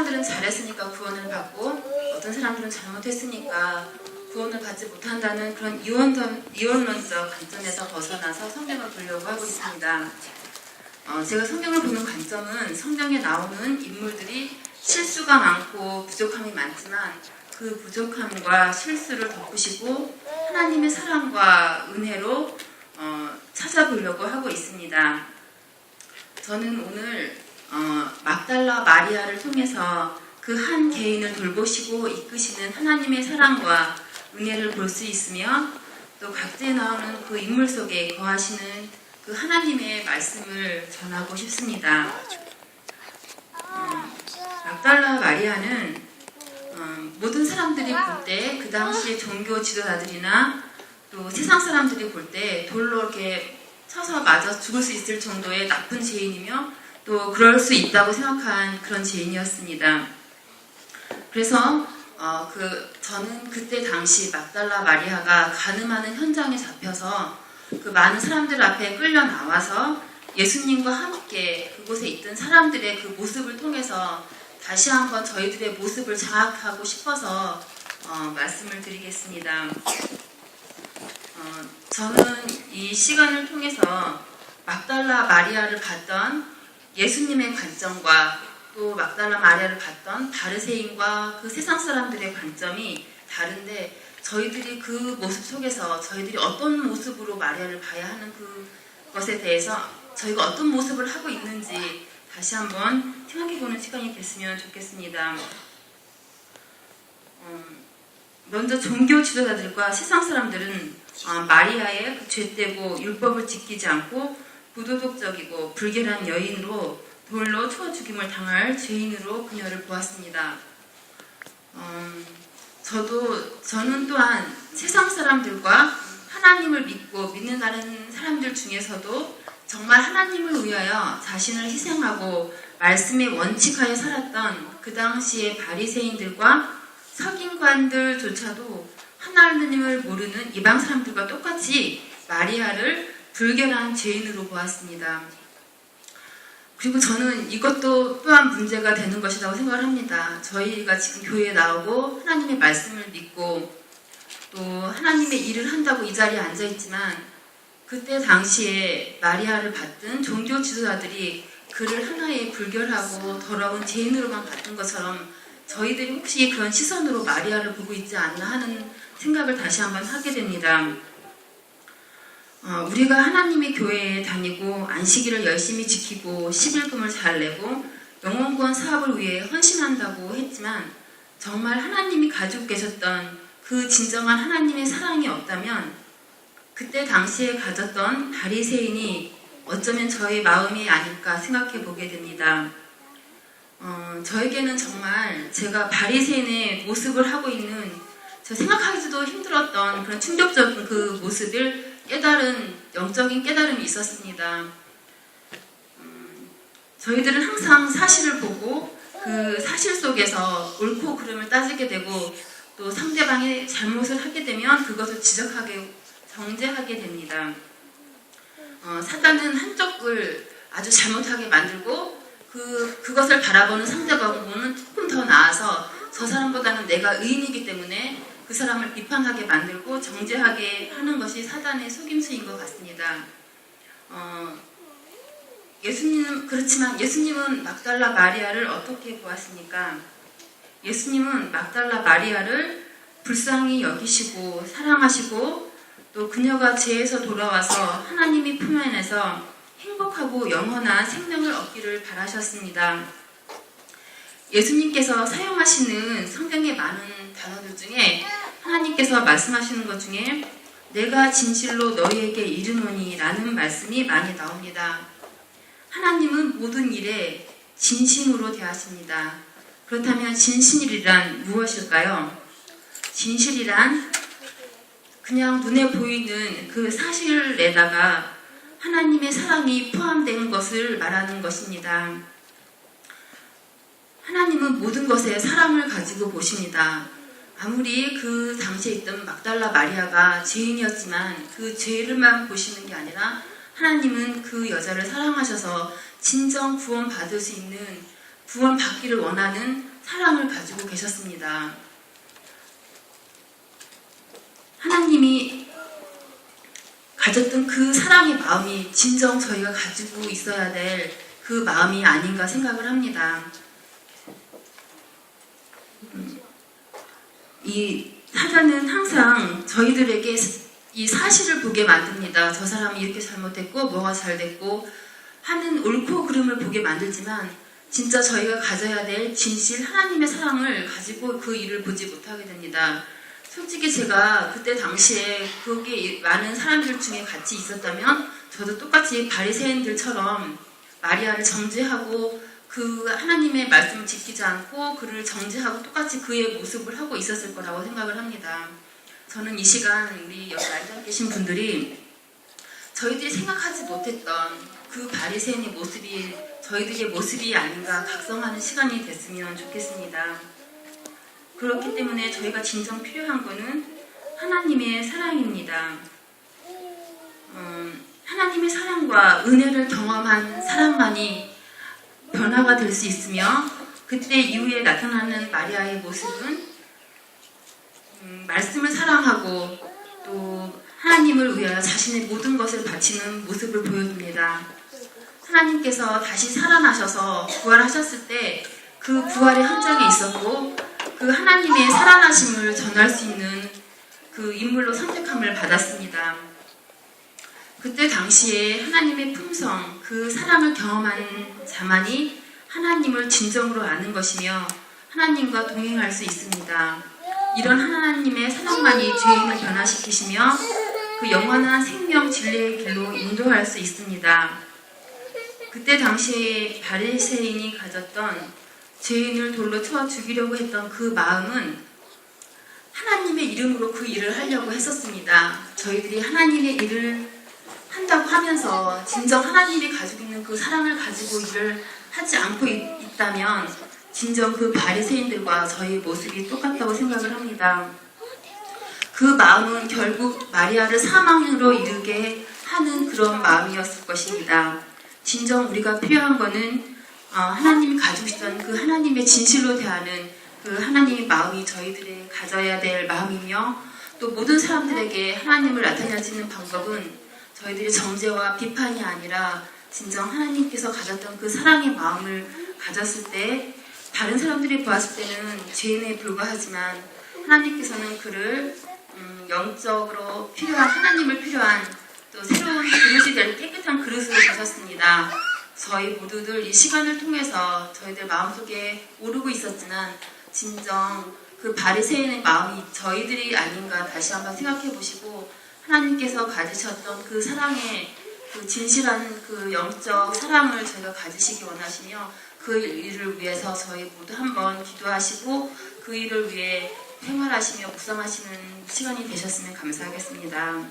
사람들은 잘했으니까 구원을 받고 어떤 사람들은 잘못했으니까 구원을 받지 못한다는 그런 이원론적 관점에서 벗어나서 성경을 보려고 하고 있습니다. 제가 성경을 보는 관점은 성경에 나오는 인물들이 실수가 많고 부족함이 많지만 그 부족함과 실수를 덮으시고 하나님의 사랑과 은혜로 찾아보려고 하고 있습니다. 저는 오늘 막달라 마리아를 통해서 그 한 개인을 돌보시고 이끄시는 하나님의 사랑과 은혜를 볼 수 있으며 또 각자에 나오는 그 인물 속에 거하시는 그 하나님의 말씀을 전하고 싶습니다. 막달라 마리아는 모든 사람들이 볼 때 그 당시의 종교 지도자들이나 또 세상 사람들이 볼 때 돌로 이렇게 쳐서 맞아 죽을 수 있을 정도의 나쁜 죄인이며 또 그럴 수 있다고 생각한 그런 죄인이었습니다. 그래서 저는 그때 당시 막달라 마리아가 간음하는 현장에 잡혀서 그 많은 사람들 앞에 끌려 나와서 예수님과 함께 그곳에 있던 사람들의 그 모습을 통해서 다시 한번 저희들의 모습을 장악하고 싶어서 말씀을 드리겠습니다. 저는 이 시간을 통해서 막달라 마리아를 봤던 예수님의 관점과 또 막달라 마리아를 봤던 바리새인과 그 세상 사람들의 관점이 다른데 저희들이 그 모습 속에서 저희들이 어떤 모습으로 마리아를 봐야 하는 그것에 대해서 저희가 어떤 모습을 하고 있는지 다시 한번 생각해보는 시간이 됐으면 좋겠습니다. 먼저 종교 지도자들과 세상 사람들은 마리아의 그 죄되고 율법을 지키지 않고 부도덕적이고 불결한 여인으로 돌로 쳐 죽임을 당할 죄인으로 그녀를 보았습니다. 저는 또한 세상 사람들과 하나님을 믿고 믿는다는 사람들 중에서도 정말 하나님을 위하여 자신을 희생하고 말씀에 원칙하여 살았던 그 당시의 바리새인들과 서긴관들조차도 하나님을 모르는 이방 사람들과 똑같이 마리아를 불결한 죄인으로 보았습니다. 그리고 저는 이것도 또한 문제가 되는 것이라고 생각을 합니다. 저희가 지금 교회에 나오고 하나님의 말씀을 믿고 또 하나님의 일을 한다고 이 자리에 앉아있지만 그때 당시에 마리아를 봤던 종교 지도자들이 그를 하나의 불결하고 더러운 죄인으로만 봤던 것처럼 저희들이 혹시 그런 시선으로 마리아를 보고 있지 않나 하는 생각을 다시 한번 하게 됩니다. 우리가 하나님의 교회에 다니고 안식일을 열심히 지키고 11금을 잘 내고 영혼구원 사업을 위해 헌신한다고 했지만 정말 하나님이 가지고 계셨던 그 진정한 하나님의 사랑이 없다면 그때 당시에 가졌던 바리새인이 어쩌면 저의 마음이 아닐까 생각해 보게 됩니다. 저에게는 정말 제가 바리새인의 모습을 하고 있는 저 생각하기도 힘들었던 그런 충격적인 그 모습을 깨달은 영적인 깨달음이 있었습니다. 저희들은 항상 사실을 보고 그 사실 속에서 옳고 그름을 따지게 되고 또 상대방의 잘못을 하게 되면 그것을 지적하게 정죄하게 됩니다. 사단은 한쪽을 아주 잘못하게 만들고 그것을 바라보는 상대방은 조금 더 나아서 저 사람보다는 내가 의인이기 때문에 그 사람을 비판하게 만들고 정죄하게 하는 것이 사단의 속임수인 것 같습니다. 그렇지만 예수님은 막달라 마리아를 어떻게 보았습니까? 예수님은 막달라 마리아를 불쌍히 여기시고 사랑하시고 또 그녀가 죄에서 돌아와서 하나님의 품 안에서 행복하고 영원한 생명을 얻기를 바라셨습니다. 예수님께서 사용하시는 성경의 많은 단어들 중에 하나님께서 말씀하시는 것 중에 내가 진실로 너희에게 이르노니 라는 말씀이 많이 나옵니다. 하나님은 모든 일에 진심으로 대하십니다. 그렇다면 진실이란 무엇일까요? 진실이란 그냥 눈에 보이는 그 사실에다가 하나님의 사랑이 포함된 것을 말하는 것입니다. 하나님은 모든 것에 사랑을 가지고 보십니다. 아무리 그 당시에 있던 막달라 마리아가 죄인이었지만 그 죄를만 보시는 게 아니라 하나님은 그 여자를 사랑하셔서 진정 구원받을 수 있는 구원받기를 원하는 사랑을 가지고 계셨습니다. 하나님이 가졌던 그 사랑의 마음이 진정 저희가 가지고 있어야 될 그 마음이 아닌가 생각을 합니다. 이 사단은 항상 저희들에게 이 사실을 보게 만듭니다. 저 사람이 이렇게 잘못했고 뭐가 잘 됐고 하는 옳고 그름을 보게 만들지만 진짜 저희가 가져야 될 진실 하나님의 사랑을 가지고 그 일을 보지 못하게 됩니다. 솔직히 제가 그때 당시에 거기에 많은 사람들 중에 같이 있었다면 저도 똑같이 바리새인들처럼 마리아를 정죄하고 그 하나님의 말씀을 지키지 않고 그를 정죄하고 똑같이 그의 모습을 하고 있었을 거라고 생각을 합니다. 저는 이 시간 우리 여기 앉아 계신 분들이 저희들이 생각하지 못했던 그 바리새인의 모습이 저희들의 모습이 아닌가 각성하는 시간이 됐으면 좋겠습니다. 그렇기 때문에 저희가 진정 필요한 것은 하나님의 사랑입니다. 하나님의 사랑과 은혜를 경험한 사람만이 변화가 될 수 있으며 그때 이후에 나타나는 마리아의 모습은 말씀을 사랑하고 또 하나님을 위하여 자신의 모든 것을 바치는 모습을 보여줍니다. 하나님께서 다시 살아나셔서 부활하셨을 때 그 부활의 현장에 있었고 그 하나님의 살아나심을 전할 수 있는 그 인물로 선택함을 받았습니다. 그때 당시에 하나님의 품성, 그 사랑을 경험한 자만이 하나님을 진정으로 아는 것이며 하나님과 동행할 수 있습니다. 이런 하나님의 사랑만이 죄인을 변화시키시며 그 영원한 생명 진리의 길로 인도할 수 있습니다. 그때 당시에 바리새인이 가졌던 죄인을 돌로 쳐 죽이려고 했던 그 마음은 하나님의 이름으로 그 일을 하려고 했었습니다. 저희들이 하나님의 일을 한다고 하면서 진정 하나님이 가지고 있는 그 사랑을 가지고 일을 하지 않고 있다면 진정 그 바리새인들과 저희 모습이 똑같다고 생각을 합니다. 그 마음은 결국 마리아를 사망으로 이르게 하는 그런 마음이었을 것입니다. 진정 우리가 필요한 것은 하나님이 가지고 계시던 그 하나님의 진실로 대하는 그 하나님의 마음이 저희들이 가져야 될 마음이며 또 모든 사람들에게 하나님을 나타내지는 방법은 저희들이 정죄와 비판이 아니라 진정 하나님께서 가졌던 그 사랑의 마음을 가졌을 때 다른 사람들이 보았을 때는 죄인에 불과하지만 하나님께서는 그를 영적으로 필요한 하나님을 필요한 또 새로운 그릇이 될 깨끗한 그릇으로 보셨습니다. 저희 모두들 이 시간을 통해서 저희들 마음속에 오르고 있었지만 진정 그 바리새인의 마음이 저희들이 아닌가 다시 한번 생각해 보시고 하나님께서 가지셨던 그 사랑의 그 진실한 그 영적 사랑을 저희가 가지시기 원하시며 그 일을 위해서 저희 모두 한번 기도하시고 그 일을 위해 생활하시며 묵상하시는 시간이 되셨으면 감사하겠습니다.